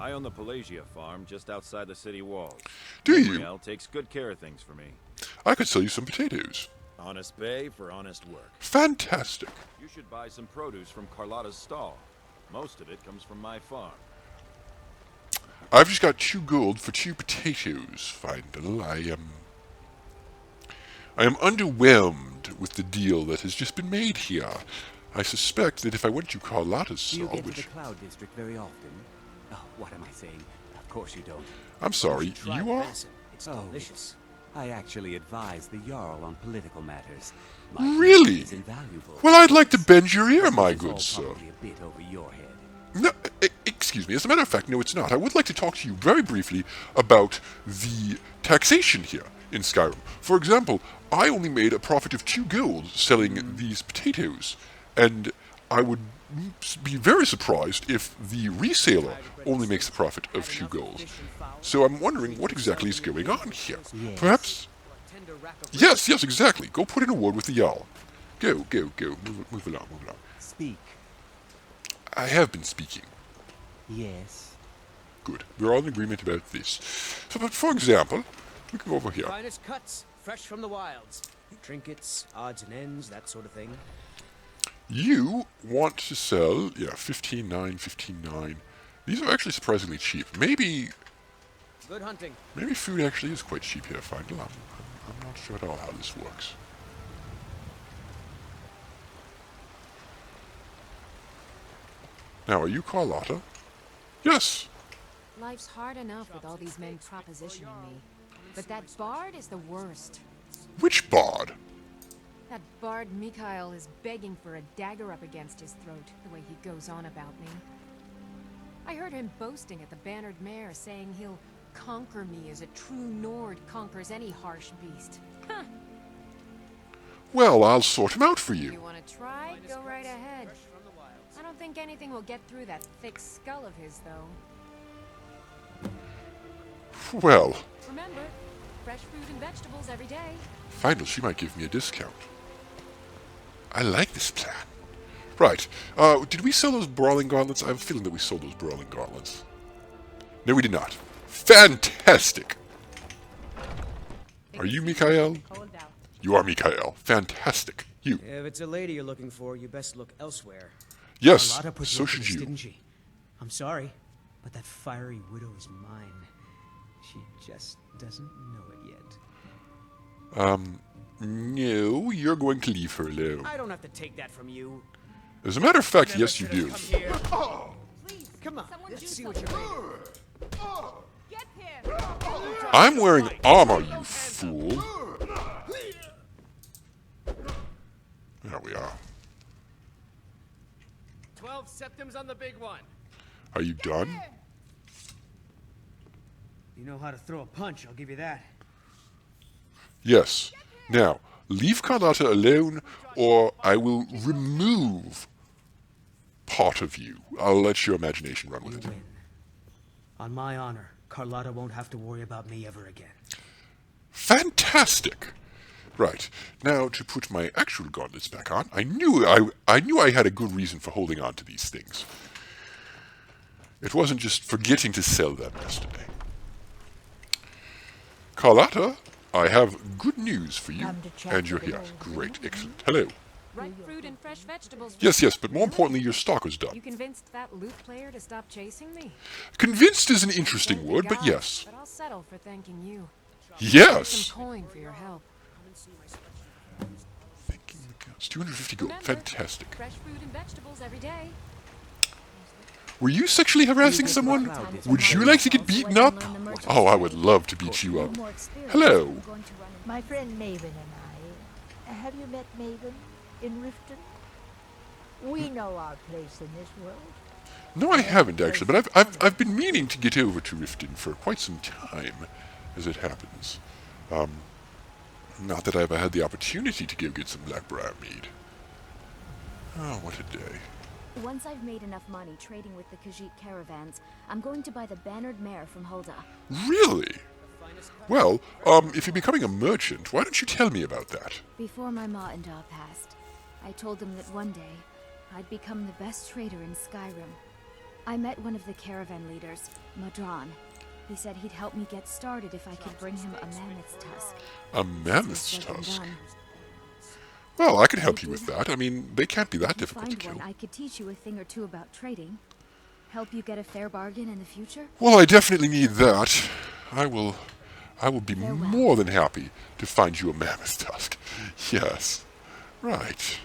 I own the Pelagia farm just outside the city walls. Do you? Gabriel takes good care of things for me. I could sell you some potatoes. Honest pay for honest work. Fantastic. You should buy some produce from Carlotta's stall. Most of it comes from my farm. I've just got 2 gold for 2 potatoes, Findle. I am underwhelmed with the deal that has just been made here. I suspect that if I went to Carlotta's Do you stall, get to which... the Cloud District very often? Oh, what am I saying? Of course you don't. I'm sorry, Try you are? Basin. It's delicious. I actually advise the Jarl on political matters. Really? It's invaluable. Well, I'd like to bend your ear, my It's all good sir. probably a bit over your head. No, excuse me. As a matter of fact, no, it's not. I would like to talk to you very briefly about the taxation here in Skyrim. For example, I only made a profit of 2 gold selling these potatoes, and I would be very surprised if the reseller only makes a profit of 2 gold. So I'm wondering what exactly is going on here. Yes. Perhaps... Yes, exactly. Go put in a word with the Jarl. Go. Move along. Speak. I have been speaking. Yes. Good. We're all in agreement about this. So, but for example, we can go over here. Finest cuts, fresh from the wilds. Trinkets, odds and ends, that sort of thing. You want to sell, 15.9, 15.9. These are actually surprisingly cheap. Maybe Good hunting. food actually is quite cheap here, Findle. I'm not sure at all how this works. Now, are you Carlotta? Yes. Life's hard enough with all these men propositioning me. But that bard is the worst. Which bard? That bard Mikhail is begging for a dagger up against his throat, the way he goes on about me. I heard him boasting at the Bannered Mare, saying he'll conquer me as a true Nord conquers any harsh beast. Huh. Well, I'll sort him out for You you. want to try? Go right ahead. I don't think anything will get through that thick skull of his, though. Well, Remember, fresh fruit and vegetables every day. Findle, she might give me a discount. I like this plan. Right. Did we sell those brawling gauntlets? I have a feeling that we sold those brawling gauntlets. No, we did not. Fantastic! Are you Mikhail? You are Mikhail. Fantastic. You. If it's a lady you're looking for, you best look elsewhere. Yes, Carlotta put so up with should this, you. Didn't she? I'm sorry, but that fiery widow is mine. She just doesn't know it yet. No, you're going to leave her alone. I don't have to take that from you. As a matter of fact, Never yes, you should've do. come here. Please, Come on, someone let's do see what you're something. made of. Get him! I'm wearing armor, you fool. There we are. 12 septums on the big one. Are you done? You know how to throw a punch, I'll give you that. Yes. Now, leave Carlotta alone, or I will remove part of you. I'll let your imagination run with You it. win. On my honor, Carlotta won't have to worry about me ever again. Fantastic! Right. Now, to put my actual gauntlets back on, I knew I had a good reason for holding on to these things. It wasn't just forgetting to sell them yesterday. Carlotta, I have good news for you. And you're here. Great. Excellent. Hello. Ripe fruit and fresh vegetables. Yes, but more importantly, your stock is done. You convinced that loot player to stop chasing me? Convinced is an interesting word, but Guy, yes. But I'll settle for thanking you. Yes! Some coin for your help. Thanking the gods. 250 gold. Remember, Fantastic. fresh fruit and vegetables every day. Were you sexually harassing someone? Would you like to get beaten up? Oh, I would love to beat you up. Hello. My friend Maven and I. Have you met Maven in Riften? We know our place in this world. No, I haven't actually, but I've been meaning to get over to Riften for quite some time, as it happens. Not that I ever had the opportunity to go get some Blackbriar mead. Oh, what a day. Once I've made enough money trading with the Khajiit caravans, I'm going to buy the Bannered Mare from Hulda. Really? Well, if you're becoming a merchant, why don't you tell me about that? Before my ma and Da passed, I told them that one day I'd become the best trader in Skyrim. I met one of the caravan leaders, Madran. He said he'd help me get started if I could bring him a mammoth's tusk. A mammoth's Easier said than tusk? done. Well, I can help you with that. I mean, they can't be that If you difficult to find kill. one, I could teach you a thing or two about trading. Help you get a fair bargain in the future? Well, I definitely need that. I will be Farewell. more than happy to find you a mammoth tusk. Yes. Right.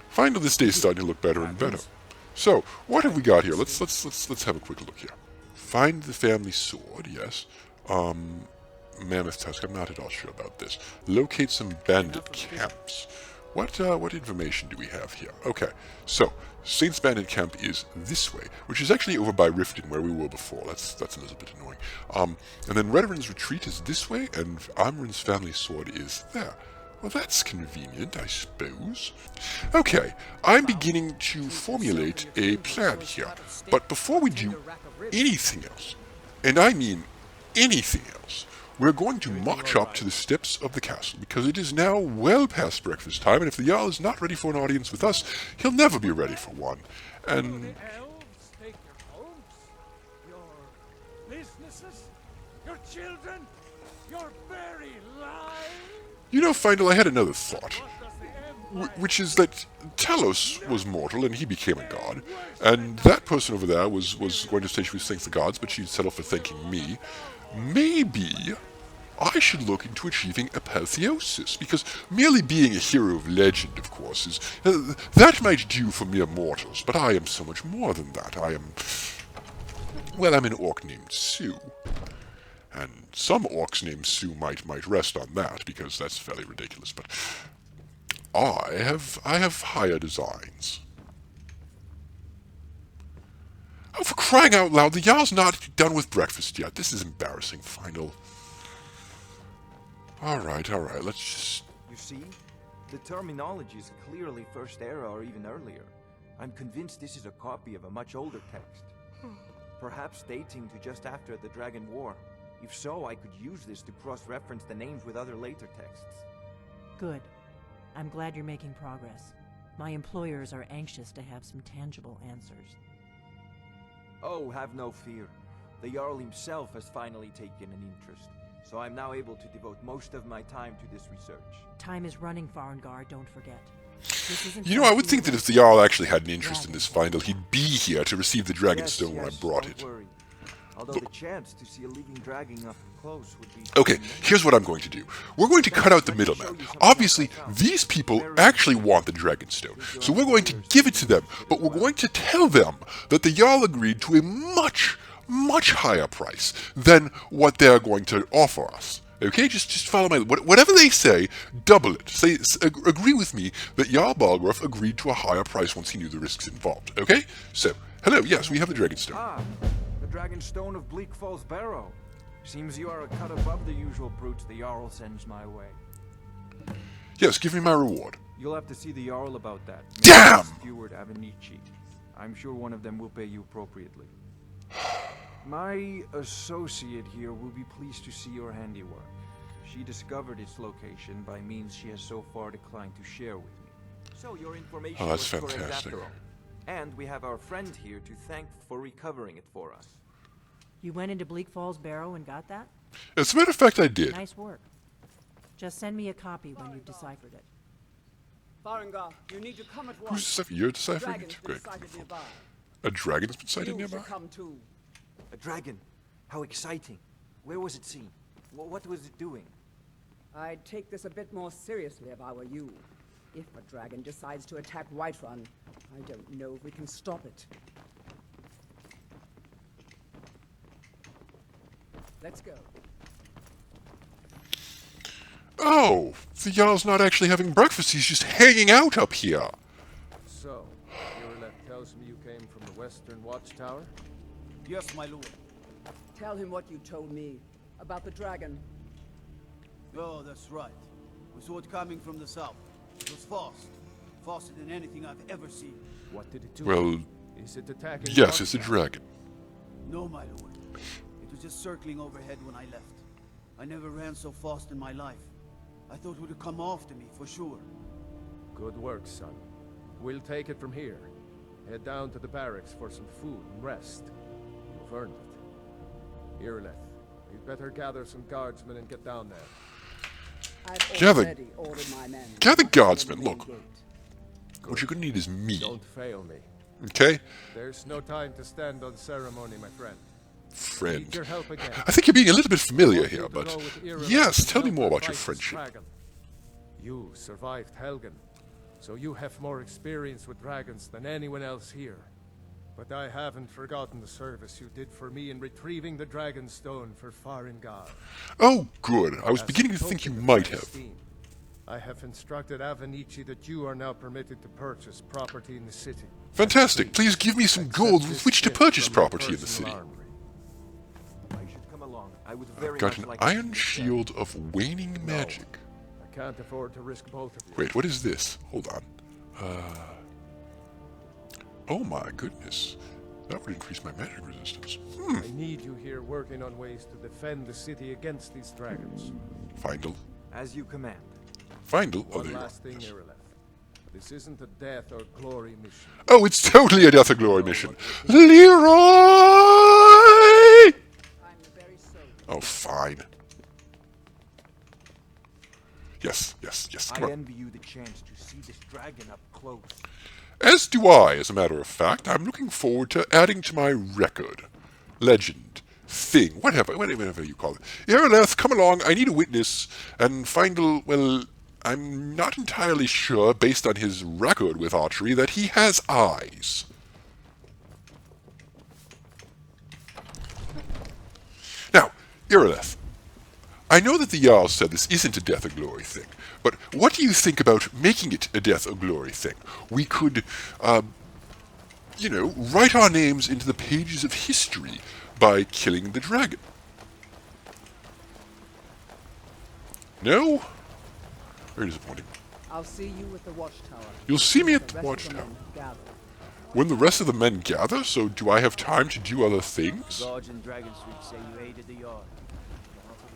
Finally, this day's starting to look better and better. So, what have we got here? Let's have a quick look here. Find the family sword, yes. Mammoth tusk, I'm not at all sure about this. Locate some bandit camps. What information do we have here? Okay, so Saint's bandit camp is this way, which is actually over by Riften, where we were before. That's a little bit annoying. And then Redoran's retreat is this way, and Amren's family sword is there. Well, that's convenient, I suppose. Okay, I'm beginning to formulate a plan here. But before we do anything else, and I mean anything else, we're going to march up to the steps of the castle, because it is now well past breakfast time, and if the Jarl is not ready for an audience with us, he'll never be ready for one. And Elves take your homes, your businesses, your children, your very lives. you know, Findel, I had another thought, What does the Empire which is that Talos was mortal and he became a god, and that person over there was going to say she was thanking the gods, but she'd settle for thanking me. Maybe I should look into achieving apotheosis, because merely being a hero of legend, of course, is that might do for mere mortals, but I am so much more than that. Well, I'm an orc named Sue. And some orcs named Sue might rest on that, because that's fairly ridiculous, but I have higher designs. Oh, for crying out loud, the Jarl's not done with breakfast yet. This is embarrassing, Final. Alright, let's just... You see? The terminology is clearly First Era or even earlier. I'm convinced this is a copy of a much older text. Perhaps dating to just after the Dragon War. If so, I could use this to cross-reference the names with other later texts. Good. I'm glad you're making progress. My employers are anxious to have some tangible answers. Oh, have no fear. The Jarl himself has finally taken an interest, so I'm now able to devote most of my time to this research. Time is running, Farengar, don't forget. This isn't You know, I would something think that you if the Jarl actually had an interest in this Findel, he'd be here to receive the Dragonstone when I brought don't it. worry. Although the chance to see a living dragon up close would be... Okay, here's what I'm going to do. We're going to cut out the middleman. Obviously, these people actually want the Dragonstone, so we're going to give it to them, but we're going to tell them that the Jarl agreed to a much, much higher price than what they're going to offer us. Okay, just follow my... Whatever they say, double it. Agree with me that Jarl Balgruuf agreed to a higher price once he knew the risks involved. Okay? So, hello, yes, we have the Dragonstone. Ah, the Dragonstone of Bleak Falls Barrow. Seems you are a cut above the usual brutes the Jarl sends my way. Yes, give me my reward. You'll have to see the Jarl about that. Damn! Steward Avenici. I'm sure one of them will pay you appropriately. My associate here will be pleased to see your handiwork. She discovered its location by means she has so far declined to share with me. So your information Oh, that's was correct fantastic. after all. And we have our friend here to thank for recovering it for us. You went into Bleak Falls Barrow and got that? As a matter of fact, I did. Nice work. Just send me a copy when you've deciphered it. Farengar, you need to come at Who's once. deciphering? You're deciphering Dragon's it? been Great. sighted nearby. A dragon's been sighted You nearby? should come too. A dragon? How exciting. Where was it seen? What was it doing? I'd take this a bit more seriously if I were you. If a dragon decides to attack Whiterun, I don't know if we can stop it. Let's go. Oh, the Jarl's not actually having breakfast, he's just hanging out up here. So, Irileth tells me you came from the Western Watchtower? Yes, my lord. Tell him what you told me about the dragon. Oh, that's right. We saw it coming from the south. It was fast. Faster than anything I've ever seen. What did it do? Well, Is it attacking? yes, our it's a camp? dragon. No, my lord. It was just circling overhead when I left. I never ran so fast in my life. I thought it would come after me, for sure. Good work, son. We'll take it from here. Head down to the barracks for some food and rest. You've earned it. Irileth, you'd better gather some guardsmen and get down there. Gather guardsmen, look. What you're gonna need is me. Don't fail me. Okay? There's no time to stand on ceremony, my friend. Friend. Need your help again. I think you're being a little bit familiar Want you here, to but go with Irileth yes, and tell me help more her about your fight this friendship. dragon. You survived Helgen, so you have more experience with dragons than anyone else here. But I haven't forgotten the service you did for me in retrieving the Dragon Stone for Farengar. Oh, good. I was As beginning a to think you token of might my have. esteem, I have instructed Avenici that you are now permitted to purchase property in the city. Fantastic. Please give me some gold with which to purchase property in the city. I should come along. I would very Got much an like to see iron this shield of waning magic. I can't afford to risk both of you. Wait, what is this? Hold on. Oh my goodness. That would increase my magic resistance. I need you here working on ways to defend the city against these dragons. Findle. As you command. Findle? Oh, One there you last go. thing, Yes. Irileth. This isn't a death or glory mission. Oh, it's totally a Death or Glory mission. Leroy! Oh, fine. Yes, yes, yes. Come I on. envy you the chance to see this dragon up close. As do I, as a matter of fact. I'm looking forward to adding to my record. Legend. Thing. Whatever you call it. Irileth, come along. I need a witness. And Findle, well, I'm not entirely sure, based on his record with archery, that he has eyes. Now, Irileth, I know that the Jarl said this isn't a death or glory thing, but what do you think about making it a death or glory thing? We could, you know, write our names into the pages of history by killing the dragon. No? Very disappointing. I'll see you at the watchtower. You'll see me at The the rest of the watchtower. men gather. When the rest of the men gather, so do I have time to do other things? Guards in Dragon Street say you aided the Yard.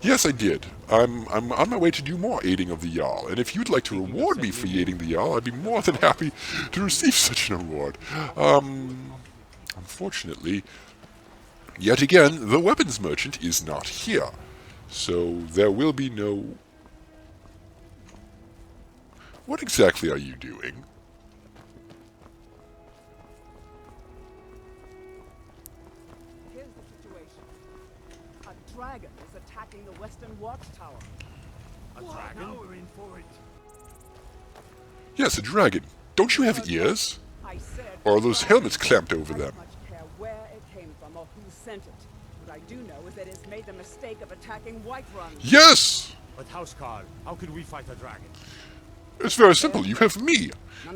Yes, I did. I'm on my way to do more aiding of the Jarl, and if you'd like to reward me for aiding the Jarl, I'd be more than happy to receive such an award. Unfortunately, yet again, the weapons merchant is not here, so there will be no... What exactly are you doing? Here's the situation. A dragon is attacking the western watchtower. A dragon? Now we're in for it. Yes, a dragon. Don't you have ears? I said, Or are those helmets clamped over I them? don't much care where it came from or who sent it. What I do know is that it's made the mistake of attacking Whiterun. Yes! But Housecarl, how could we fight a dragon? It's very simple. You have me.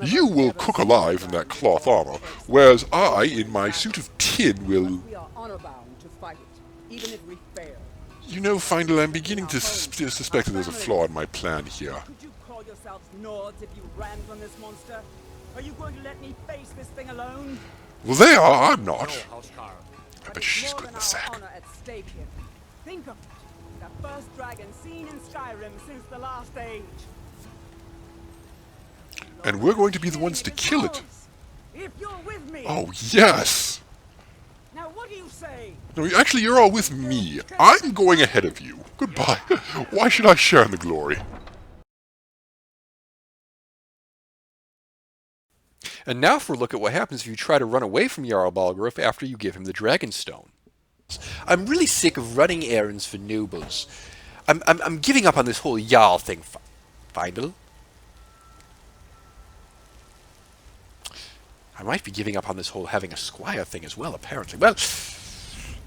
You will cook alive in that cloth armor, whereas I, in my suit of tin, will... We are honor-bound to fight it, even if we fail. You know, Findle, I'm beginning to suspect that there's a flaw in my plan here. Could you call yourselves Nords if you ran from this monster? Are you going to let me face this thing alone? Well, they are. I'm not. Housecarl. I bet she's good in the sack. Honor at stake here. Think of it. The first dragon seen in Skyrim since the last age. And we're going to be the ones to kill it. If you're with me. Oh, yes! Now what do you say? No, actually, you're all with me. I'm going ahead of you. Goodbye. Why should I share in the glory? And now for a look at what happens if you try to run away from Jarl Balgruuf after you give him the Dragonstone. I'm really sick of running errands for nobles. I'm giving up on this whole Jarl thing, Findle. I might be giving up on this whole having a squire thing as well, apparently. Well,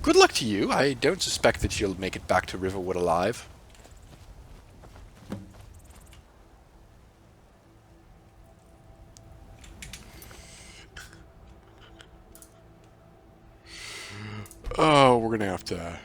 good luck to you. I don't suspect that you'll make it back to Riverwood alive. Oh, we're gonna have to